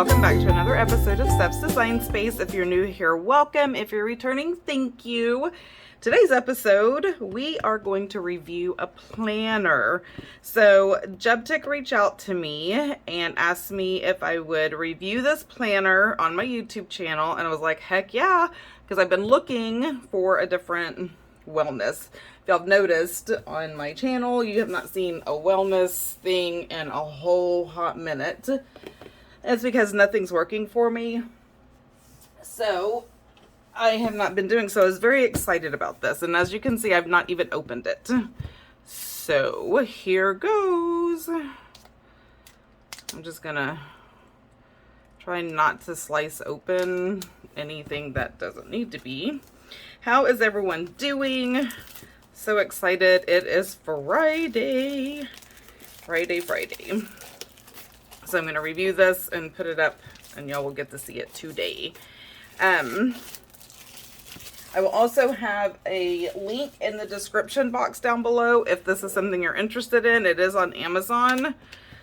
welcome back to another episode of Steph's Design Space. If you're new here, welcome. If you're returning, thank you. Today's episode, we are going to review a planner. So Jubtic reached out to me and asked me if I would review this planner on my YouTube channel, and I was like, heck yeah, because I've been looking for a different wellness. If y'all have noticed on my channel, you have not seen a wellness thing in a whole hot minute. It's because nothing's working for me. So I have not been doing so. I was very excited about this. And as you can see, I've not even opened it. So here goes. I'm just gonna try not to slice open anything that doesn't need to be. How is everyone doing? So excited. It is Friday. Friday. So I'm going to review this and put it up, and y'all will get to see it today. I will also have a link in the description box down below if this is something you're interested in. It is on Amazon,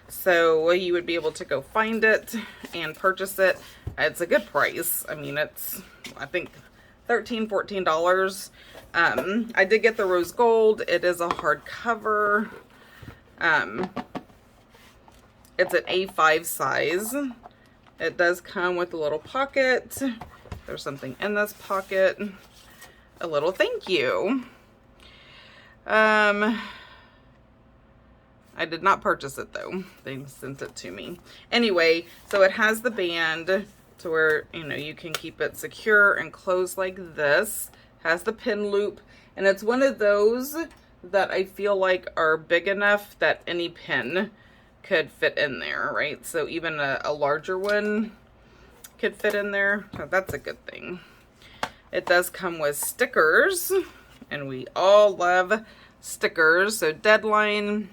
so you would be able to go find it and purchase it. It's a good price. I mean, it's, I think, $13, $14. I did get the rose gold. It is a hardcover. It's an A5 size. It does come with a little pocket. There's something in this pocket. A little thank you. I did not purchase it though. They sent it to me. Anyway, so it has the band to where, you know, you can keep it secure and closed like this. Has the pin loop, and it's one of those that I feel like are big enough that any pin could fit in there, right? So even a larger one could fit in there. So that's a good thing. It does come with stickers, and we all love stickers. So deadline,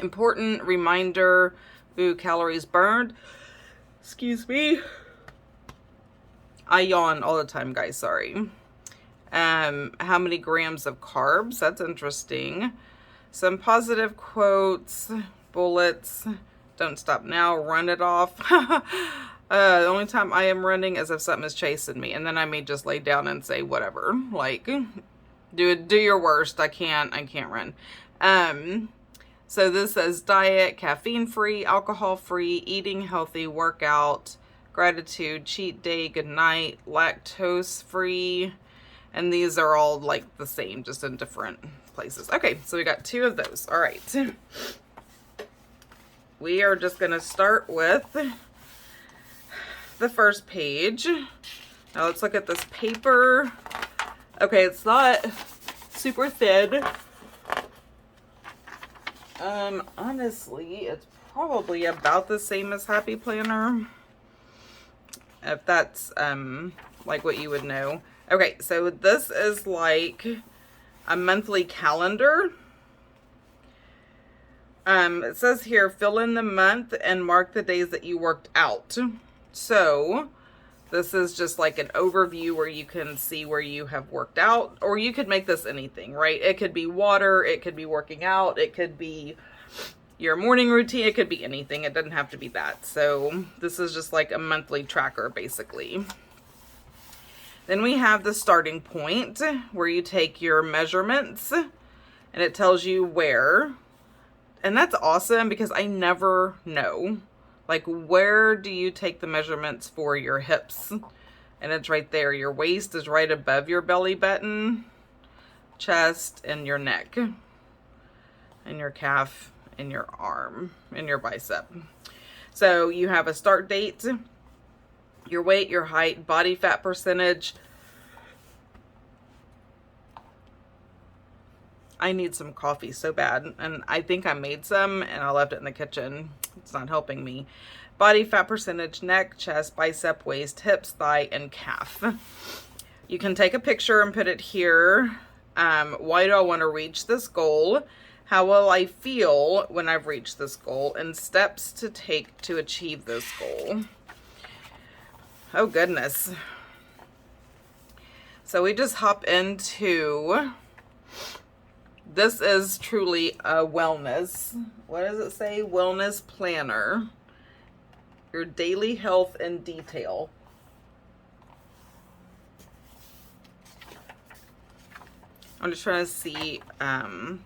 important reminder, ooh, calories burned. Excuse me. I yawn all the time, guys, sorry. How many grams of carbs? That's interesting. Some positive quotes, bullets, don't stop now, run it off. The only time I am running is if something is chasing me, and then I may just lay down and say whatever, like do your worst. I can't run. So this says diet, caffeine free, alcohol free, eating healthy, workout, gratitude, cheat day, good night, lactose free, and these are all like the same, just in different places. Okay, so we got 2 of those. All right. We are just going to start with the first page. Now let's look at this paper. Okay, it's not super thin. Honestly, it's probably about the same as Happy Planner, if that's like what you would know. Okay, so this is like a monthly calendar. It says here, fill in the month and mark the days that you worked out. So this is just like an overview where you can see where you have worked out, or you could make this anything, right? It could be water, it could be working out, it could be your morning routine, it could be anything. It doesn't have to be that. So this is just like a monthly tracker, basically. Then we have the starting point where you take your measurements and it tells you where. And that's awesome because I never know. Like, where do you take the measurements for your hips? And it's right there. Your waist is right above your belly button, chest, and your neck, and your calf, and your arm, and your bicep. So you have a start date, your weight, your height, body fat percentage. I need some coffee so bad, and I think I made some and I left it in the kitchen. It's not helping me. Body fat percentage, neck, chest, bicep, waist, hips, thigh, and calf. You can take a picture and put it here. Why do I want to reach this goal? How will I feel when I've reached this goal? And steps to take to achieve this goal. Oh goodness. So we just hop into, this is truly a wellness, what does it say? Wellness planner. Your daily health in detail. I'm just trying to see. All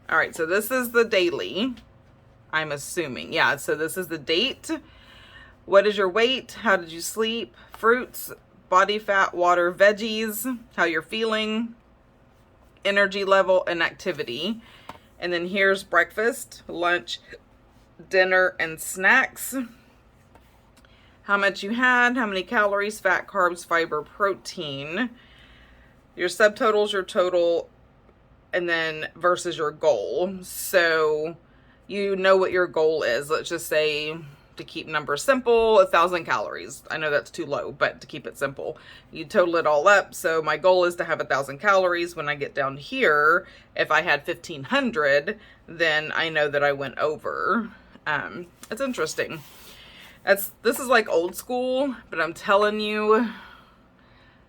right, so this is the daily, I'm assuming. Yeah, so this is the date. What is your weight? How did you sleep? Fruits, body fat, water, veggies, how you're feeling, energy level, and activity. And then here's breakfast, lunch, dinner, and snacks. How much you had, how many calories, fat, carbs, fiber, protein. Your subtotals, your total, and then versus your goal. So you know what your goal is. Let's just say, to keep numbers simple, 1,000 calories. I know that's too low, but to keep it simple, you total it all up. So my goal is to have 1,000 calories. When I get down here, if I had 1,500, then I know that I went over. It's interesting. This is like old school, but I'm telling you,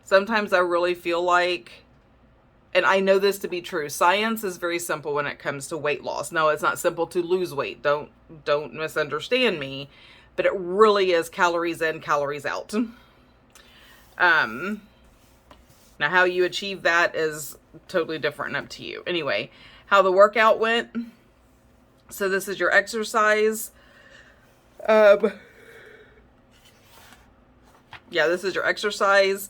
sometimes I really feel like, and I know this to be true, science is very simple when it comes to weight loss. No, it's not simple to lose weight. Don't misunderstand me, but it really is calories in, calories out. Now how you achieve that is totally different and up to you. Anyway, how the workout went. So this is your exercise. Yeah, this is your exercise.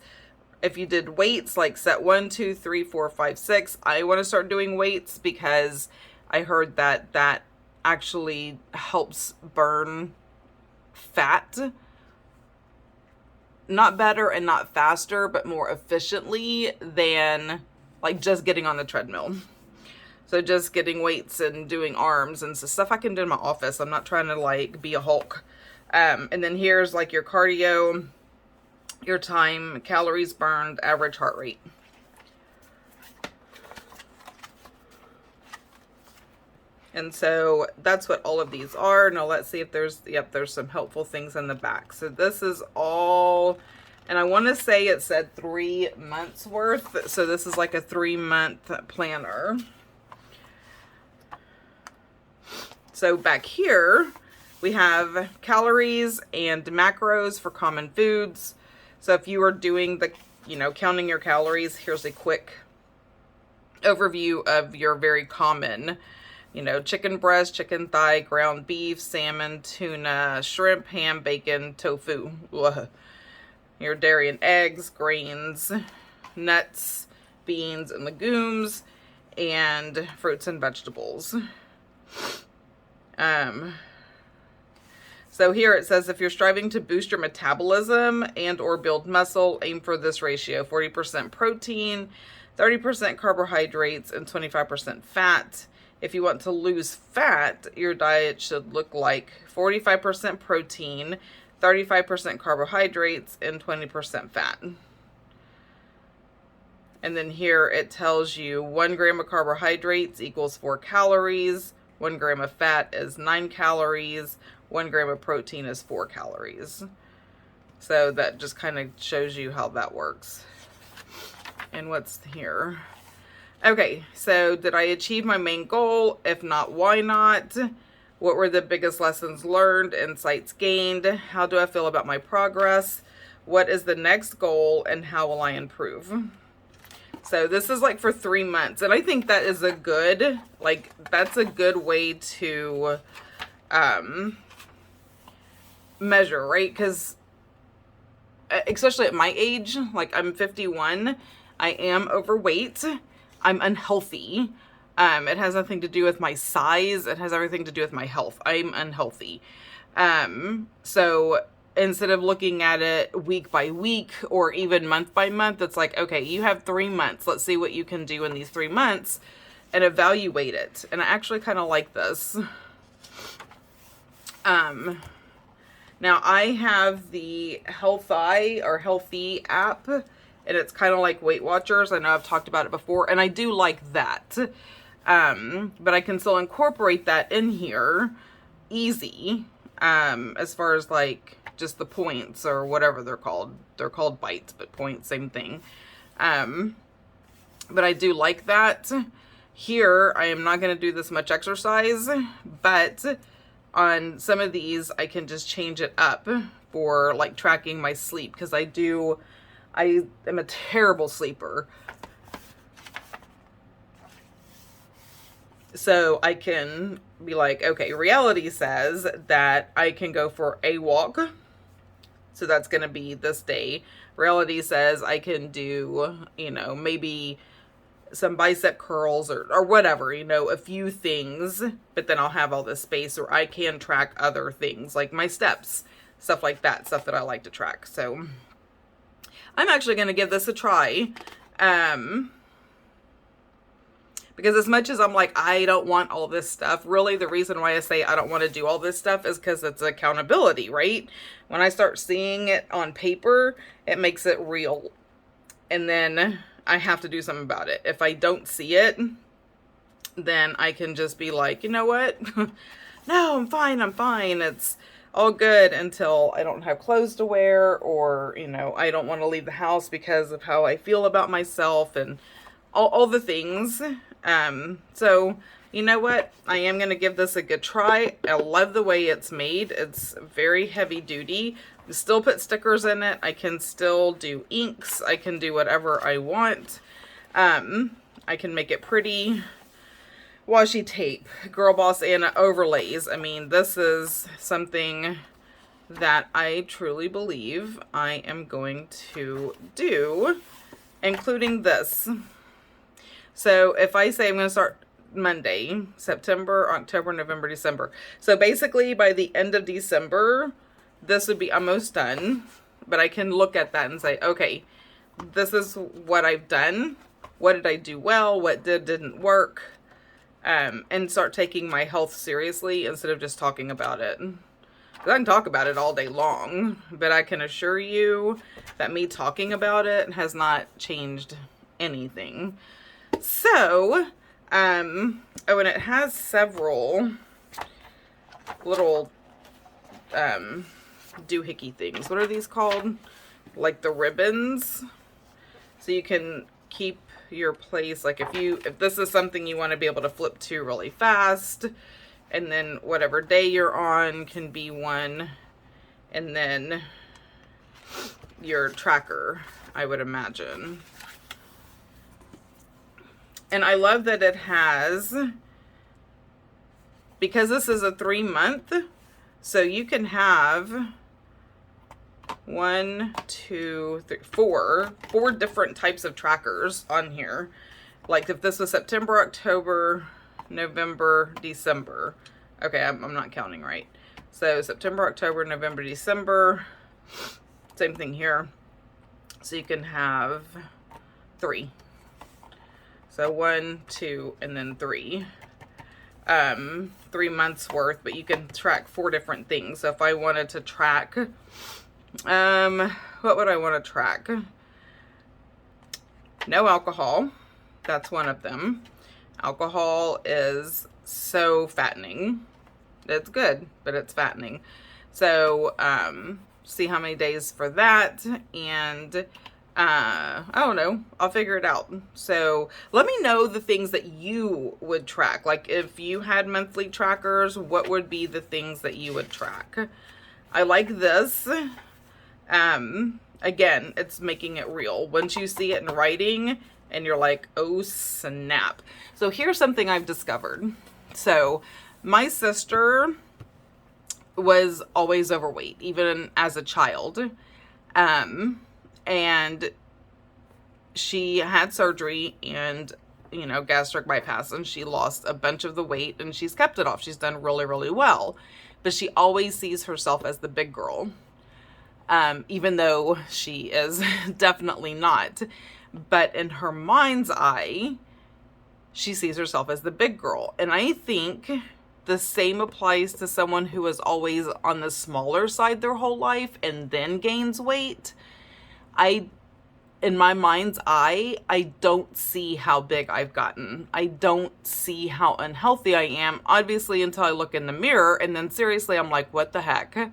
If you did weights, like set 1, 2, 3, 4, 5, 6, I want to start doing weights because I heard that that actually helps burn fat. Not better and not faster, but more efficiently than like just getting on the treadmill. So just getting weights and doing arms and stuff I can do in my office. I'm not trying to like be a Hulk. And then here's like your cardio, your time, calories burned, average heart rate. And so that's what all of these are. Now let's see if there's some helpful things in the back. So this is all, and I want to say it said 3 months worth. So this is like a 3-month planner. So back here we have calories and macros for common foods. So if you are doing the, counting your calories, here's a quick overview of your very common, chicken breast, chicken thigh, ground beef, salmon, tuna, shrimp, ham, bacon, tofu. Ugh. Your dairy and eggs, grains, nuts, beans, and legumes, and fruits and vegetables. So here it says, if you're striving to boost your metabolism and or build muscle, aim for this ratio: 40% protein, 30% carbohydrates, and 25% fat. If you want to lose fat, your diet should look like 45% protein, 35% carbohydrates, and 20% fat. And then here it tells you 1 gram of carbohydrates equals 4 calories, 1 gram of fat is 9 calories, 1 gram of protein is 4 calories. So that just kind of shows you how that works. And what's here? Okay, so did I achieve my main goal? If not, why not? What were the biggest lessons learned, insights gained? How do I feel about my progress? What is the next goal and how will I improve? So this is like for 3 months. And I think that is a good, that's a good way to measure, right? Because especially at my age, like I'm 51, I am overweight. I'm unhealthy. It has nothing to do with my size. It has everything to do with my health. I'm unhealthy. So instead of looking at it week by week or even month by month, it's like, okay, you have 3 months. Let's see what you can do in these 3 months and evaluate it. And I actually kind of like this. Now I have the Healthy app, and it's kind of like Weight Watchers. I know I've talked about it before, and I do like that. But I can still incorporate that in here easy, as far as like just the points or whatever they're called. They're called bites, but points, same thing. But I do like that. Here, I am not going to do this much exercise, but on some of these, I can just change it up for like tracking my sleep, because I am a terrible sleeper. So I can be like, okay, reality says that I can go for a walk. So that's going to be this day. Reality says I can do, you know, maybe some bicep curls or whatever, you know, a few things, but then I'll have all this space where I can track other things like my steps, stuff like that, stuff that I like to track. So I'm actually going to give this a try. Because as much as I'm like, I don't want all this stuff, really the reason why I say I don't want to do all this stuff is because it's accountability, right? When I start seeing it on paper, it makes it real. And then I have to do something about it. If I don't see it, then I can just be like, you know what? No, I'm fine. It's all good until I don't have clothes to wear, or, you know, I don't want to leave the house because of how I feel about myself and all the things. So you know what? I am going to give this a good try. I love the way it's made. It's very heavy duty. Still put stickers in it. I can still do inks. I can do whatever I want. I can make it pretty. Washi tape, Girl Boss Anna overlays. I mean, this is something that I truly believe I am going to do, including this. So if I say I'm going to start Monday, September, October, November, December. So basically by the end of December, this would be almost done. But I can look at that and say, okay, this is what I've done. What did I do well? What didn't work? And start taking my health seriously instead of just talking about it. Because I can talk about it all day long, but I can assure you that me talking about it has not changed anything. So, oh, and it has several little doohickey things. What are these called? Like the ribbons. So you can keep your place, like if this is something you want to be able to flip to really fast, and then whatever day you're on can be one, and then your tracker, I would imagine. And I love that it has, because this is a 3-month, so you can have 1, 2, 3, 4 different types of trackers on here. Like if this was September, October, November, December. Okay, I'm not counting right. So September, October, November, December. Same thing here. So you can have 3. So 1, 2, and then 3. 3 months worth, but you can track 4 different things. So if I wanted to track, what would I want to track? No alcohol. That's one of them. Alcohol is so fattening. It's good, but it's fattening. So, see how many days for that, and I don't know, I'll figure it out. So let me know the things that you would track. Like if you had monthly trackers, what would be the things that you would track? I like this. Again, it's making it real. Once you see it in writing and you're like, oh snap. So here's something I've discovered. So my sister was always overweight, even as a child. And she had surgery and, you know, gastric bypass, and she lost a bunch of the weight and she's kept it off. She's done really, really well, but she always sees herself as the big girl. Even though she is definitely not, but in her mind's eye, she sees herself as the big girl. And I think the same applies to someone who is always on the smaller side their whole life and then gains weight. In my mind's eye, I don't see how big I've gotten. I don't see how unhealthy I am, obviously, until I look in the mirror, and then seriously, I'm like, what the heck?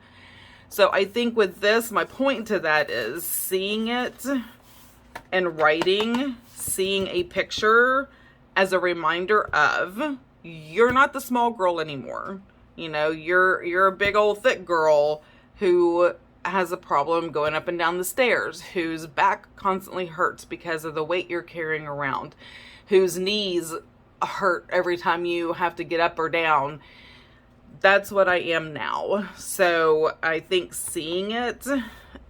So I think with this, my point to that is seeing it and writing, seeing a picture as a reminder of, you're not the small girl anymore. You know, you're a big old thick girl who has a problem going up and down the stairs, whose back constantly hurts because of the weight you're carrying around, whose knees hurt every time you have to get up or down. That's what I am now. So I think seeing it,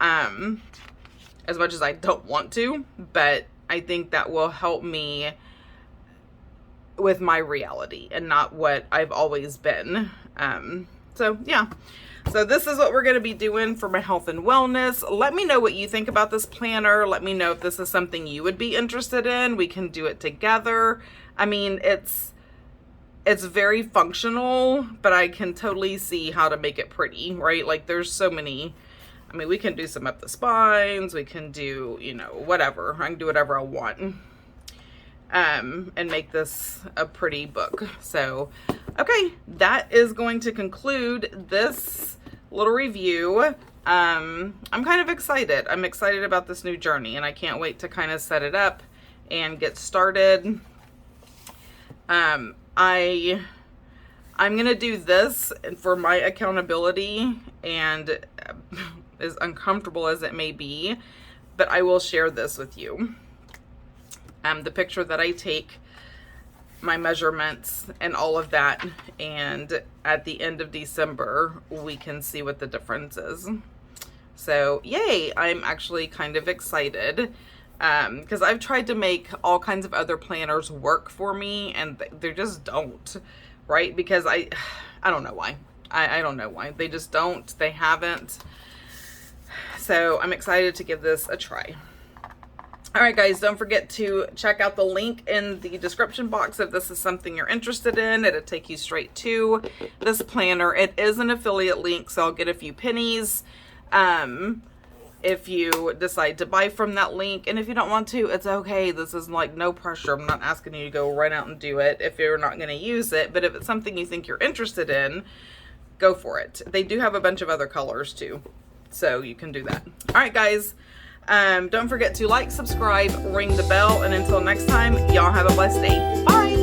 as much as I don't want to, but I think that will help me with my reality and not what I've always been. So yeah. So this is what we're going to be doing for my health and wellness. Let me know what you think about this planner. Let me know if this is something you would be interested in. We can do it together. I mean, it's very functional, but I can totally see how to make it pretty, right? Like there's so many, I mean, we can do some up the spines. We can do, you know, whatever. I can do whatever I want. And make this a pretty book. So, okay, that is going to conclude this little review. I'm kind of excited. I'm excited about this new journey, and I can't wait to kind of set it up and get started. I'm going to do this for my accountability, and as uncomfortable as it may be, but I will share this with you. The picture that I take, my measurements and all of that, and at the end of December we can see what the difference is. So yay, I'm actually kind of excited, because I've tried to make all kinds of other planners work for me, and they just don't, right? Because I don't know why. I don't know why. They just don't. They haven't. So I'm excited to give this a try. All right, guys, don't forget to check out the link in the description box if this is something you're interested in. It'll take you straight to this planner. It is an affiliate link, so I'll get a few pennies if you decide to buy from that link. And if you don't want to, it's okay. This is like no pressure. I'm not asking you to go right out and do it if you're not going to use it. But if it's something you think you're interested in, go for it. They do have a bunch of other colors too, so you can do that. All right, guys. Don't forget to like, subscribe, ring the bell, and until next time, y'all have a blessed day. Bye!